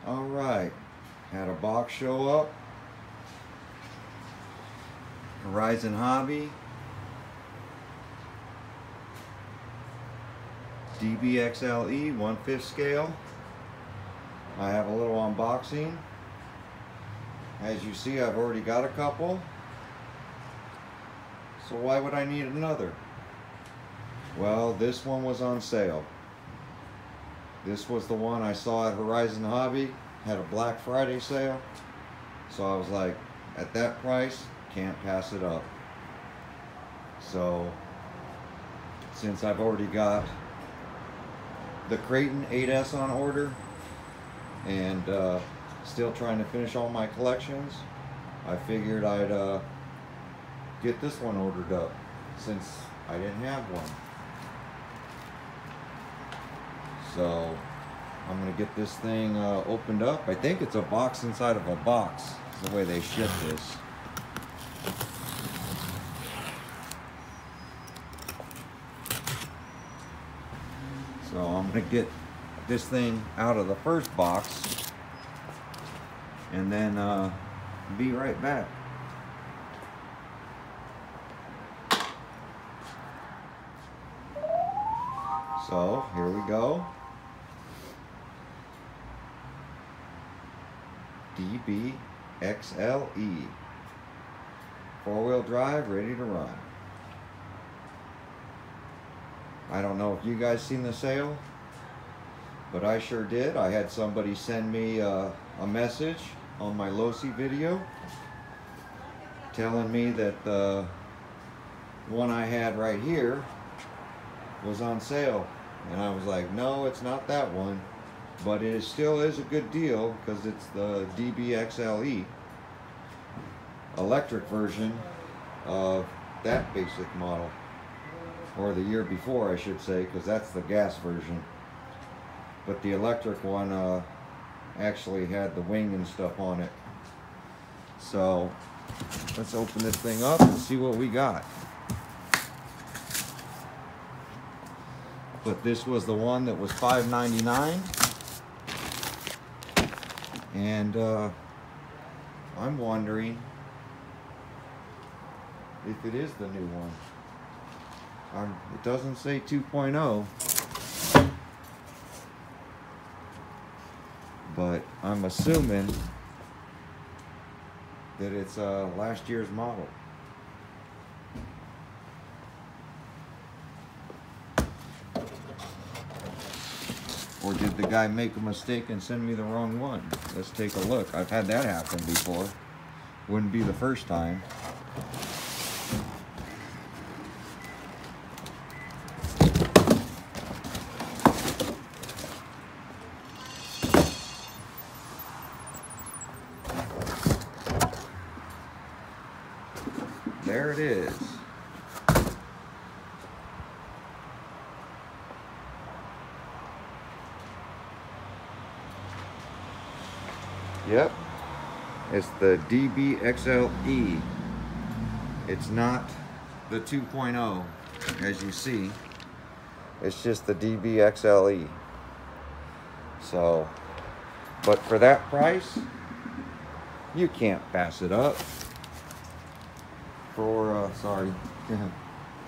All right, had a box show up. Horizon Hobby. DBXLE 1/5 scale. I have a little unboxing. As you see, I've already got a couple. So why would I need another? Well, this one was on sale. This was the one I saw at Horizon Hobby, had a Black Friday sale. So I was like, at that price, can't pass it up. So, since I've already got the Creighton 8S on order, and still trying to finish all my collections, I figured I'd get this one ordered up, since I didn't have one. So I'm gonna get this thing opened up. I think it's a box inside of a box, is the way they ship this. So I'm gonna get this thing out of the first box and then be right back. So here we go. DBXLE. 4-wheel drive, ready to run. I don't know if you guys seen the sale, but I sure did. I had somebody send me a message on my Losi video telling me that the one I had right here was on sale, and I was like, no, it's not that one, but it still is a good deal because it's the DBXLE electric version of that basic model, or the year before I should say, because that's the gas version. But the electric one actually had the wing and stuff on it. So let's open this thing up and see what we got. But this was the one that was $5.99, and I'm wondering if it is the new one. It doesn't say 2.0, but I'm assuming that it's last year's model. Or did the guy make a mistake and send me the wrong one? Let's take a look. I've had that happen before. Wouldn't be the first time. There it is. Yep, it's the DBXLE. It's not the 2.0, as you see. It's just the DBXLE. So, but for that price, you can't pass it up. For sorry,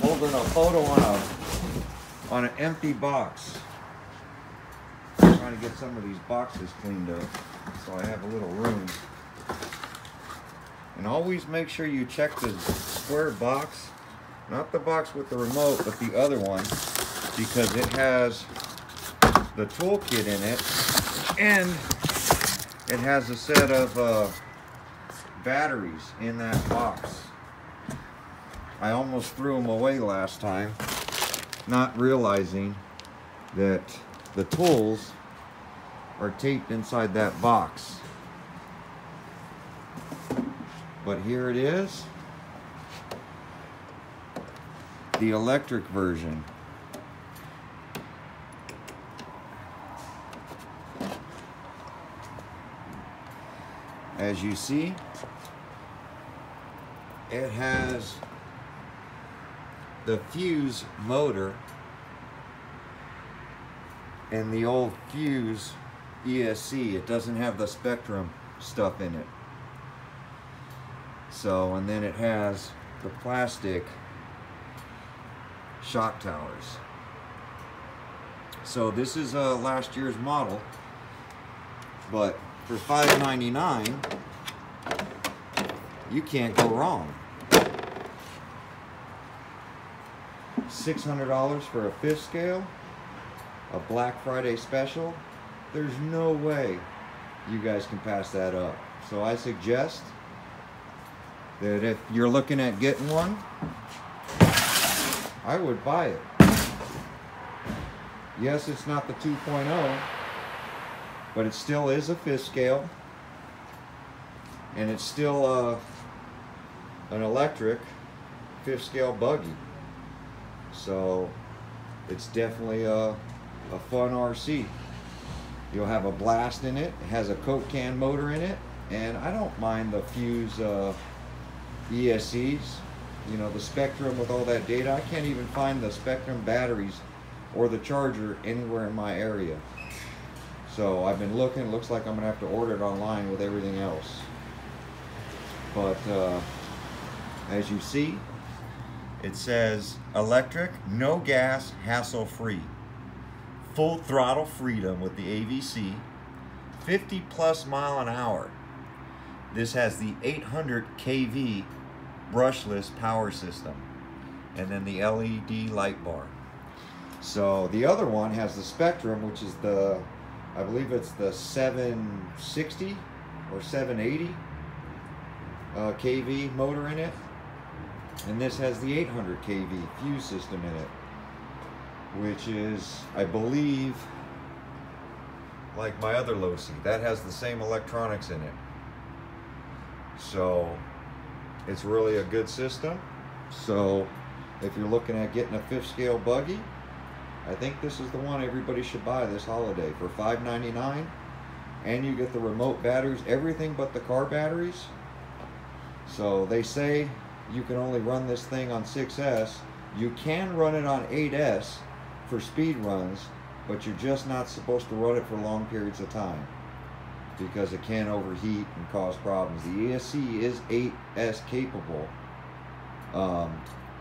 holding a photo on an empty box. I'm trying to get some of these boxes cleaned up, so I have a little room. And always make sure you check the square box, not the box with the remote, but the other one, because it has the toolkit in it, and it has a set of batteries in that box. I almost threw them away last time, not realizing that the tools are taped inside that box. But here it is, the electric version. As you see, it has the fuse motor and the old fuse ESC. It doesn't have the Spectrum stuff in it. So, and then it has the plastic shock towers. So this is last year's model, but for $599, you can't go wrong. $600 for a 5th scale, a Black Friday special. There's no way you guys can pass that up. So I suggest that if you're looking at getting one, I would buy it. Yes, it's not the 2.0, but it still is a 5th scale, and it's still an electric 5th scale buggy. So it's definitely a fun RC. You'll have a blast in it. It has a Coke can motor in it, and I don't mind the Fuse ESCs. You know, the Spectrum with all that data. I can't even find the Spectrum batteries or the charger anywhere in my area. So I've been looking. Looks like I'm gonna have to order it online with everything else. But as you see, it says electric, no gas, hassle-free. Full throttle freedom with the AVC, 50+ mile an hour. This has the 800 kV brushless power system, and then the LED light bar. So the other one has the Spectrum, which is the, I believe it's the 760 or 780 kV motor in it, and this has the 800 kV fuse system in it, which is, I believe, like my other Losi, that has the same electronics in it. So it's really a good system. So if you're looking at getting a 5th scale buggy, I think this is the one everybody should buy this holiday for $599, and you get the remote batteries, everything but the car batteries. So they say you can only run this thing on 6S. You can run it on 8S for speed runs, but you're just not supposed to run it for long periods of time because it can overheat and cause problems. The ESC is 8S capable,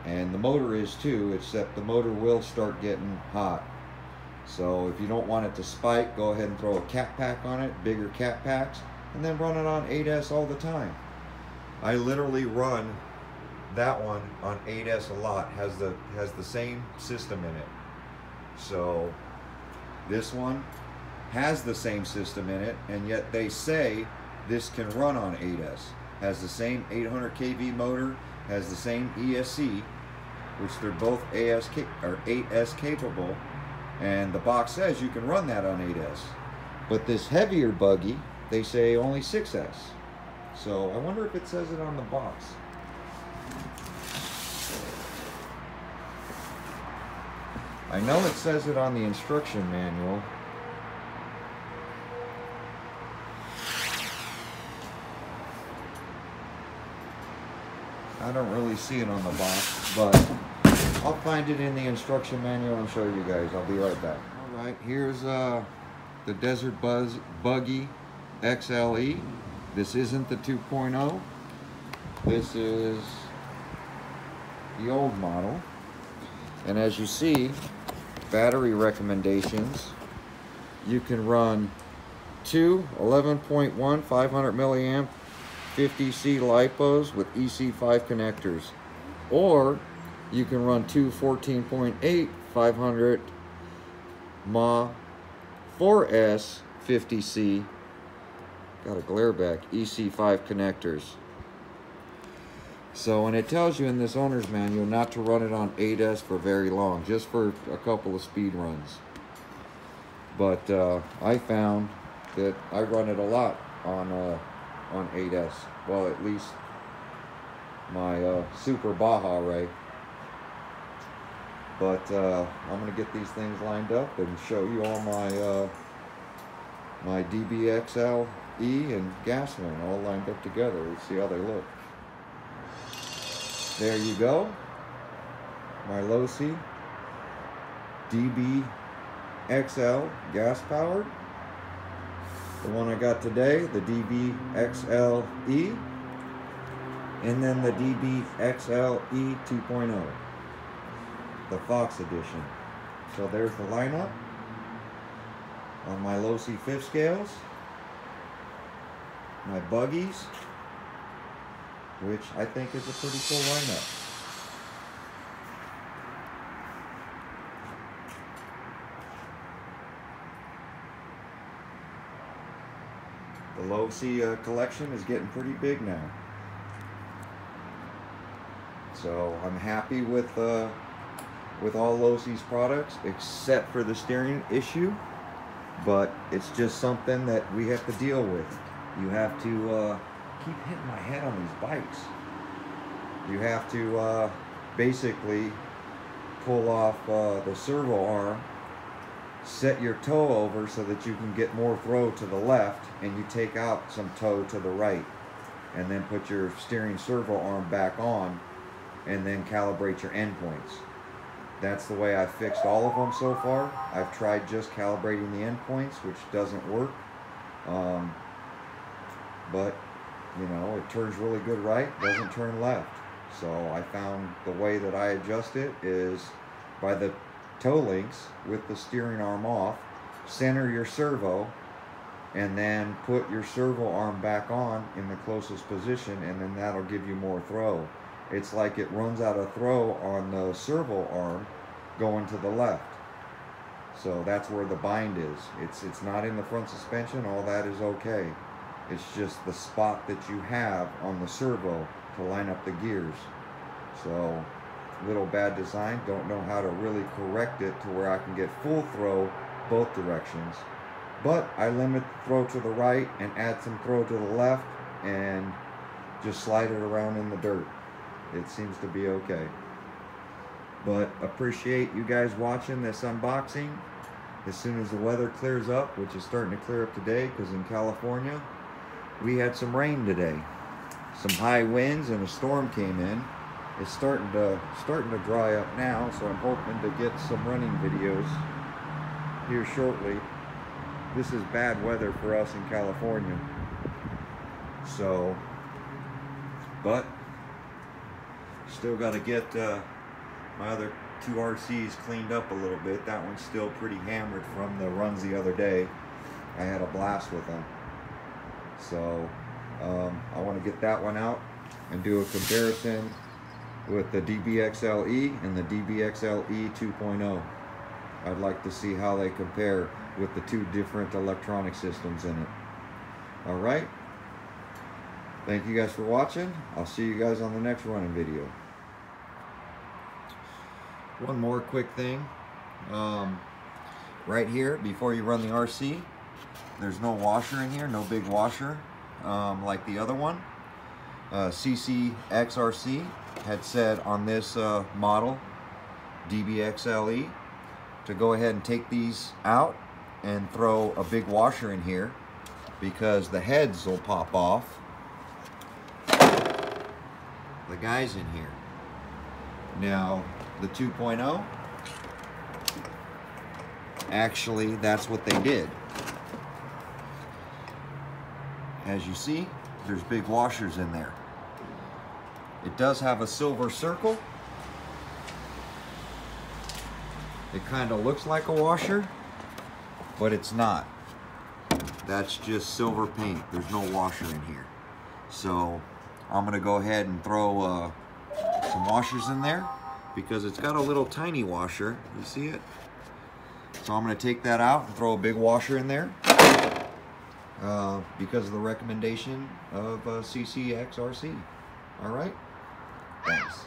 and the motor is too, except the motor will start getting hot. So if you don't want it to spike, go ahead and throw a cat pack on it, bigger cat packs, and then run it on 8S all the time. I literally run that one on 8S a lot. Has the same system in it. So this one has the same system in it, and yet they say this can run on 8S. Has the same 800 kV motor, has the same ESC, which they're both 8S capable, and the box says you can run that on 8S. But this heavier buggy, they say only 6S. So I wonder if it says it on the box. I know it says it on the instruction manual. I don't really see it on the box, but I'll find it in the instruction manual and show you guys. I'll be right back. All right, here's the Desert Buggy XLE. This isn't the 2.0. This is the old model. And as you see, battery recommendations, you can run two 11.1 500 milliamp 50C LiPos with EC5 connectors, or you can run two 14.8 500 mAh 4S 50C, got a glare back, EC5 connectors. So, and it tells you in this owner's manual not to run it on 8S for very long, just for a couple of speed runs. But I found that I run it a lot on 8S. Well, at least my Super Baja Ray. But I'm gonna get these things lined up and show you all my my DBXLE and gas one all lined up together. Let's see how they look. There you go, my Losi DBXL gas powered, The one I got today, the DBXLE, and then the DBXLE 2.0, the Fox edition. So there's the lineup on my Losi fifth scales, my buggies, which I think is a pretty cool lineup. The Losi collection is getting pretty big now. So I'm happy with all Losi's products except for the steering issue, but it's just something that we have to deal with. You have to keep hitting my head on these bikes. You have to basically pull off the servo arm, set your toe over so that you can get more throw to the left, and you take out some toe to the right, and then put your steering servo arm back on, and then calibrate your endpoints. That's the way I've fixed all of them so far. I've tried just calibrating the endpoints, which doesn't work. But, you know, it turns really good right, doesn't turn left. So I found the way that I adjust it is by the toe links with the steering arm off, center your servo, and then put your servo arm back on in the closest position, and then that'll give you more throw. It's like it runs out of throw on the servo arm going to the left. So that's where the bind is. It's not in the front suspension, all that is okay. It's just the spot that you have on the servo to line up the gears. So, little bad design, don't know how to really correct it to where I can get full throw both directions. But I limit throw to the right and add some throw to the left and just slide it around in the dirt. It seems to be okay. But appreciate you guys watching this unboxing. As soon as the weather clears up, which is starting to clear up today, because in California we had some rain today, some high winds, and a storm came in. It's starting to dry up now, so I'm hoping to get some running videos here shortly. This is bad weather for us in California. So, but still got to get my other two RCs cleaned up a little bit. That one's still pretty hammered from the runs the other day. I had a blast with them. So I want to get that one out and do a comparison with the DBXLE and the DBXLE 2.0. I'd like to see how they compare with the two different electronic systems in it. All right. Thank you guys for watching. I'll see you guys on the next running video. One more quick thing. Right here, before you run the RC, there's no washer in here, no big washer like the other one. CCXRC had said on this model, DBXLE, to go ahead and take these out and throw a big washer in here because the heads will pop off. The guys in here. Now, the 2.0, actually, that's what they did. As you see, there's big washers in there. It does have a silver circle. It kind of looks like a washer, but it's not. That's just silver paint. There's no washer in here. So I'm gonna go ahead and throw some washers in there because it's got a little tiny washer. You see it? So I'm gonna take that out and throw a big washer in there because of the recommendation of CCXRC. All right? Thanks.